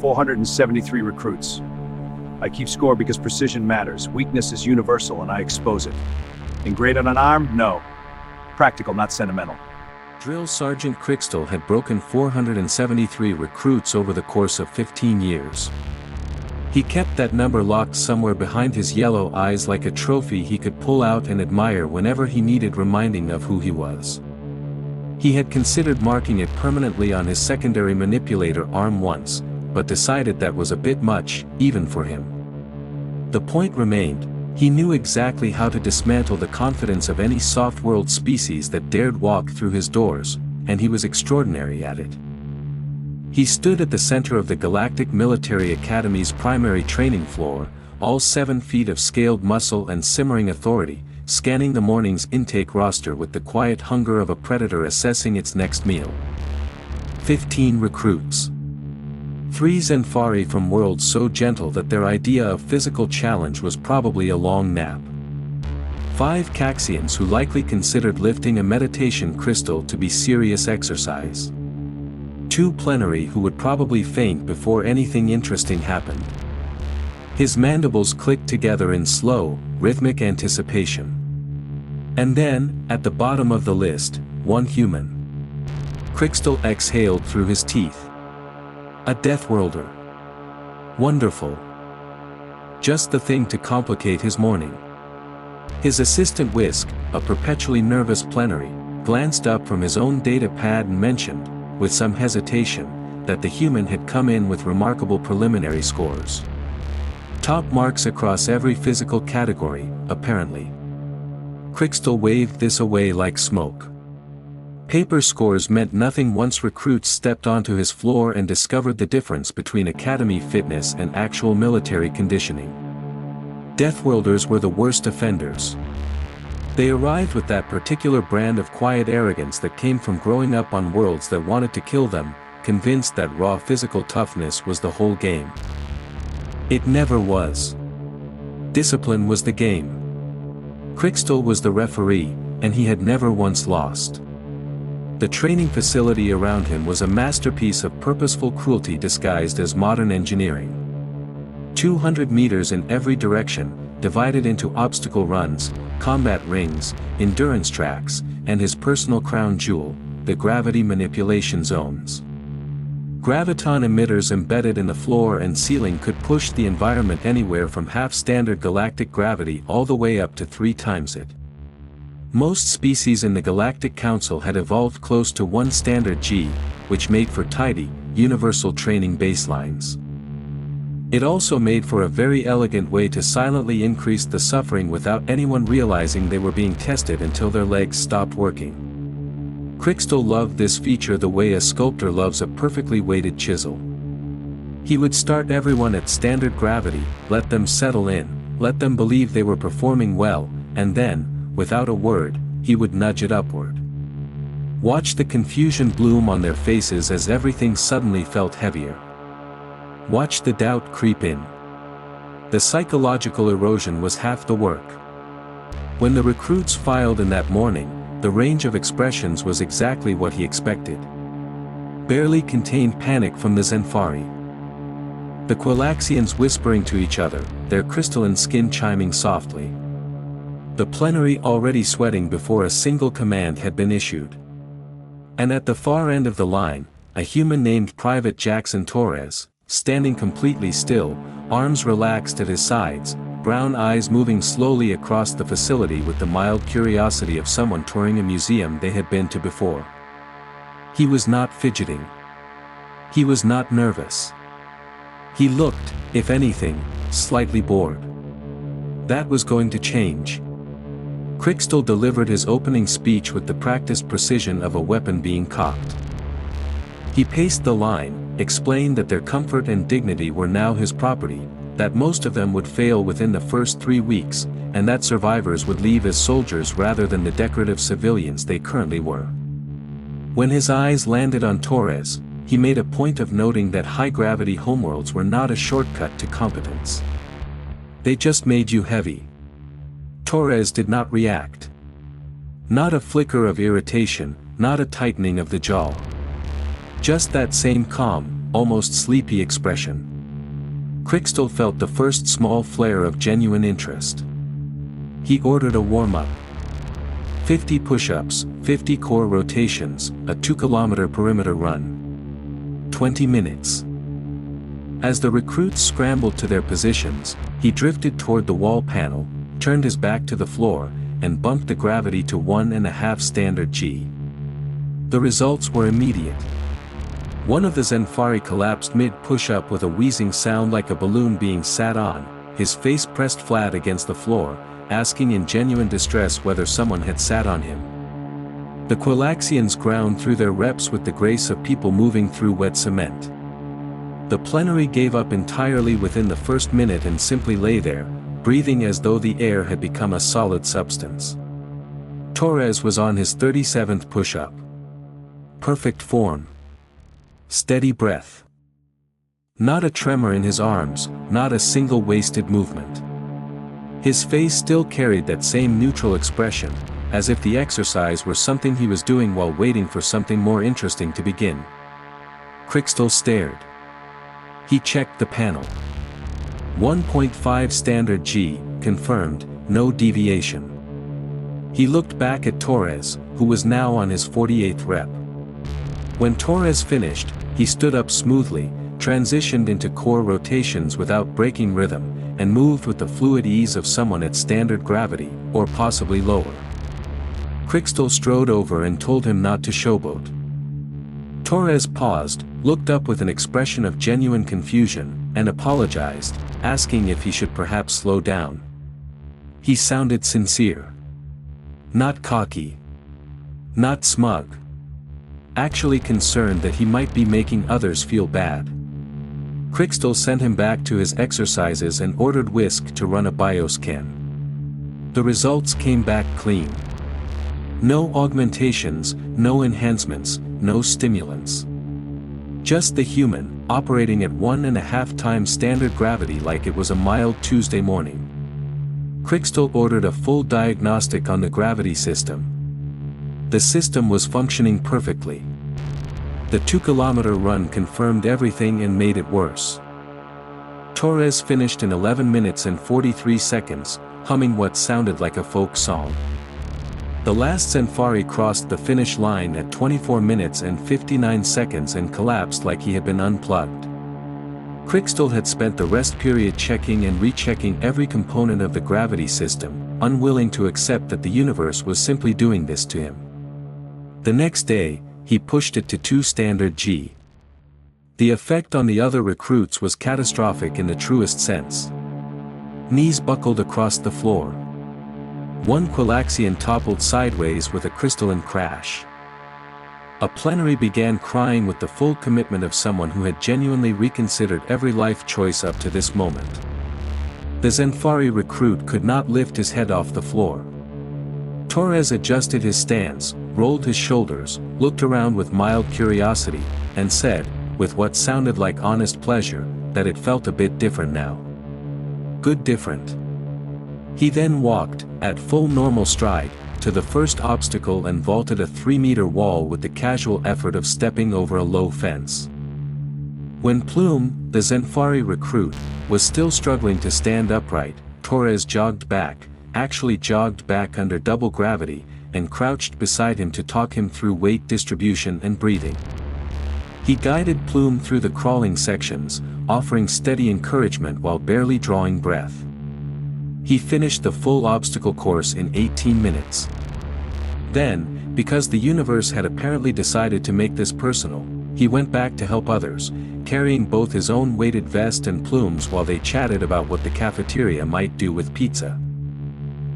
473 recruits. I keep score because precision matters. Weakness is universal and I expose it. Engraved on an arm? No. Practical, not sentimental. Drill Sergeant Crixtel had broken 473 recruits over the course of 15 years. He kept that number locked somewhere behind his yellow eyes like a trophy he could pull out and admire whenever he needed reminding of who he was. He had considered marking it permanently on his secondary manipulator arm once, but decided that was a bit much, even for him. The point remained, he knew exactly how to dismantle the confidence of any soft-world species that dared walk through his doors, and he was extraordinary at it. He stood at the center of the Galactic Military Academy's primary training floor, all 7 feet of scaled muscle and simmering authority, scanning the morning's intake roster with the quiet hunger of a predator assessing its next meal. 15 recruits. 3 Zenfari from worlds so gentle that their idea of physical challenge was probably a long nap. 5 Caxians who likely considered lifting a meditation crystal to be serious exercise. 2 Plenary who would probably faint before anything interesting happened. His mandibles clicked together in slow, rhythmic anticipation. And then, at the bottom of the list, 1 human. Crixtel exhaled through his teeth. A Deathworlder. Wonderful. Just the thing to complicate his morning. His assistant Whisk, a perpetually nervous Plenary, glanced up from his own data pad and mentioned, with some hesitation, that the human had come in with remarkable preliminary scores. Top marks across every physical category, apparently. Crixtel waved this away like smoke. Paper scores meant nothing once recruits stepped onto his floor and discovered the difference between academy fitness and actual military conditioning. Deathworlders were the worst offenders. They arrived with that particular brand of quiet arrogance that came from growing up on worlds that wanted to kill them, convinced that raw physical toughness was the whole game. It never was. Discipline was the game. Crixtel was the referee, and he had never once lost. The training facility around him was a masterpiece of purposeful cruelty disguised as modern engineering. 200 meters in every direction, divided into obstacle runs, combat rings, endurance tracks, and his personal crown jewel, the gravity manipulation zones. Graviton emitters embedded in the floor and ceiling could push the environment anywhere from half-standard galactic gravity all the way up to 3 times it. Most species in the Galactic Council had evolved close to 1 standard G, which made for tidy, universal training baselines. It also made for a very elegant way to silently increase the suffering without anyone realizing they were being tested until their legs stopped working. Crixtel loved this feature the way a sculptor loves a perfectly weighted chisel. He would start everyone at standard gravity, let them settle in, let them believe they were performing well, and then, without a word, he would nudge it upward. Watch the confusion bloom on their faces as everything suddenly felt heavier. Watch the doubt creep in. The psychological erosion was half the work. When the recruits filed in that morning, the range of expressions was exactly what he expected. Barely contained panic from the Zenfari. The Quilaxians whispering to each other, their crystalline skin chiming softly. The Plenary already sweating before a single command had been issued. And at the far end of the line, a human named Private Jackson Torres, standing completely still, arms relaxed at his sides, brown eyes moving slowly across the facility with the mild curiosity of someone touring a museum they had been to before. He was not fidgeting. He was not nervous. He looked, if anything, slightly bored. That was going to change. Crixtel delivered his opening speech with the practiced precision of a weapon being cocked. He paced the line, explained that their comfort and dignity were now his property, that most of them would fail within the first 3 weeks, and that survivors would leave as soldiers rather than the decorative civilians they currently were. When his eyes landed on Torres, he made a point of noting that high-gravity homeworlds were not a shortcut to competence. They just made you heavy. Torres did not react. Not a flicker of irritation, not a tightening of the jaw. Just that same calm, almost sleepy expression. Crickstal felt the first small flare of genuine interest. He ordered a warm-up. 50 push-ups, 50 core rotations, a 2-kilometer perimeter run. 20 minutes. As the recruits scrambled to their positions, he drifted toward the wall panel, turned his back to the floor, and bumped the gravity to 1.5 standard G. The results were immediate. One of the Zenfari collapsed mid-push-up with a wheezing sound like a balloon being sat on, his face pressed flat against the floor, asking in genuine distress whether someone had sat on him. The Quilaxians ground through their reps with the grace of people moving through wet cement. The plenary gave up entirely within the first minute and simply lay there, breathing as though the air had become a solid substance. Torres was on his 37th push-up. Perfect form. Steady breath. Not a tremor in his arms, not a single wasted movement. His face still carried that same neutral expression, as if the exercise were something he was doing while waiting for something more interesting to begin. Crickstal stared. He checked the panel. 1.5 standard G, confirmed, no deviation. He looked back at Torres, who was now on his 48th rep. When Torres finished, he stood up smoothly, transitioned into core rotations without breaking rhythm, and moved with the fluid ease of someone at standard gravity, or possibly lower. Crickstal strode over and told him not to showboat. Torres paused, looked up with an expression of genuine confusion, and apologized, asking if he should perhaps slow down. He sounded sincere. Not cocky. Not smug. Actually concerned that he might be making others feel bad. Crickstal sent him back to his exercises and ordered Whisk to run a bioscan. The results came back clean. No augmentations, no enhancements, no stimulants. Just the human, operating at 1.5 times standard gravity like it was a mild Tuesday morning. Crickstal ordered a full diagnostic on the gravity system. The system was functioning perfectly. The 2-kilometer run confirmed everything and made it worse. Torres finished in 11 minutes and 43 seconds, humming what sounded like a folk song. The last Zenfari crossed the finish line at 24 minutes and 59 seconds and collapsed like he had been unplugged. Crickstal had spent the rest period checking and rechecking every component of the gravity system, unwilling to accept that the universe was simply doing this to him. The next day, he pushed it to 2 standard G. The effect on the other recruits was catastrophic in the truest sense. Knees buckled across the floor. One Quilaxian toppled sideways with a crystalline crash. A plenary began crying with the full commitment of someone who had genuinely reconsidered every life choice up to this moment. The Zenfari recruit could not lift his head off the floor. Torres adjusted his stance, rolled his shoulders, looked around with mild curiosity, and said, with what sounded like honest pleasure, that it felt a bit different now. Good different. He then walked, at full normal stride, to the first obstacle and vaulted a 3-meter wall with the casual effort of stepping over a low fence. When Plume, the Zenfari recruit, was still struggling to stand upright, Torres jogged back, actually jogged back under double gravity, and crouched beside him to talk him through weight distribution and breathing. He guided Plume through the crawling sections, offering steady encouragement while barely drawing breath. He finished the full obstacle course in 18 minutes. Then, because the universe had apparently decided to make this personal, he went back to help others, carrying both his own weighted vest and Plume's while they chatted about what the cafeteria might do with pizza.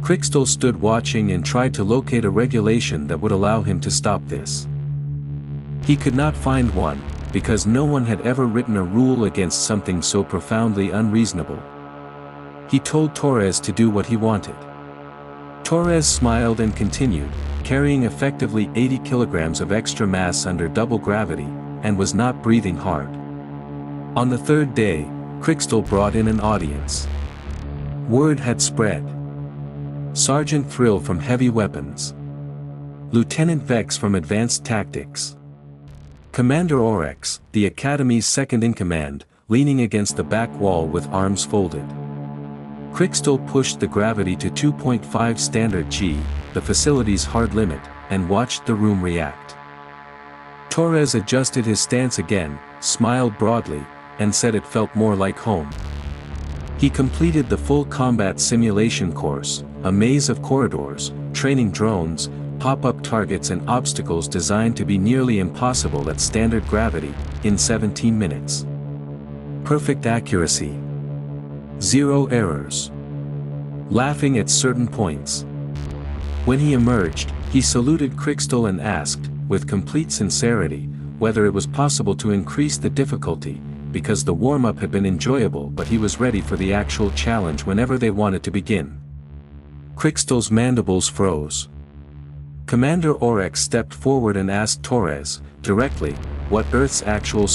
Crickstal stood watching and tried to locate a regulation that would allow him to stop this. He could not find one, because no one had ever written a rule against something so profoundly unreasonable. He told Torres to do what he wanted. Torres smiled and continued, carrying effectively 80 kilograms of extra mass under double gravity, and was not breathing hard. On the third day, Crickstal brought in an audience. Word had spread. Sergeant Thrill from Heavy Weapons. Lieutenant Vex from Advanced Tactics. Commander Oryx, the Academy's second-in-command, leaning against the back wall with arms folded. Crystal pushed the gravity to 2.5 standard G, the facility's hard limit, and watched the room react. Torres adjusted his stance again, smiled broadly, and said it felt more like home. He completed the full combat simulation course, a maze of corridors, training drones, pop-up targets and obstacles designed to be nearly impossible at standard gravity, in 17 minutes. Perfect accuracy. Zero errors. Laughing at certain points. When he emerged, he saluted Crystal and asked, with complete sincerity, whether it was possible to increase the difficulty, because the warm-up had been enjoyable but he was ready for the actual challenge whenever they wanted to begin. Crystal's mandibles froze. Commander Oryx stepped forward and asked Torres, directly, what Earth's actual